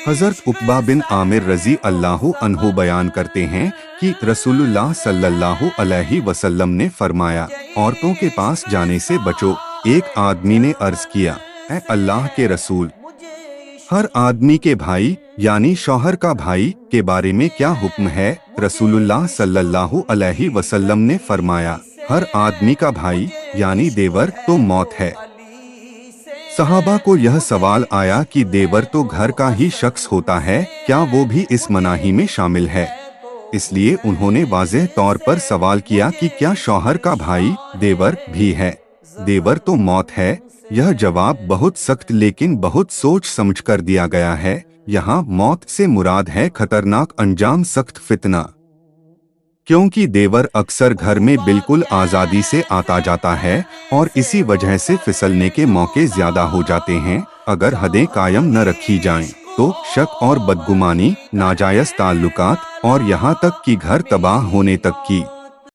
हज़रत उक़बा बिन आमिर रज़ी अल्लाहु अन्हु बयान करते हैं कि रसूलुल्लाह सल्लल्लाहु अलैहि वसल्लम ने फरमाया, औरतों के पास जाने से बचो। एक आदमी ने अर्ज किया, ऐ अल्लाह के रसूल, हर आदमी के भाई यानी शौहर का भाई के बारे में क्या हुक्म है? रसूलुल्लाह सल्लल्लाहु अलैहि वसल्लम ने फरमाया, हर आदमी का भाई यानी देवर तो मौत है। सहाबा को यह सवाल आया कि देवर तो घर का ही शख्स होता है, क्या वो भी इस मनाही में शामिल है? इसलिए उन्होंने वाज़ेह तौर पर सवाल किया कि क्या शौहर का भाई देवर भी है? देवर तो मौत है। यह जवाब बहुत सख्त लेकिन बहुत सोच समझ कर दिया गया है। यहाँ मौत से मुराद है खतरनाक अंजाम, सख्त फितना, क्योंकि देवर अक्सर घर में बिल्कुल आज़ादी से आता जाता है और इसी वजह से फिसलने के मौके ज्यादा हो जाते हैं। अगर हदें कायम न रखी जाएं, तो शक और बदगुमानी, नाजायज ताल्लुकात और यहाँ तक कि घर तबाह होने तक की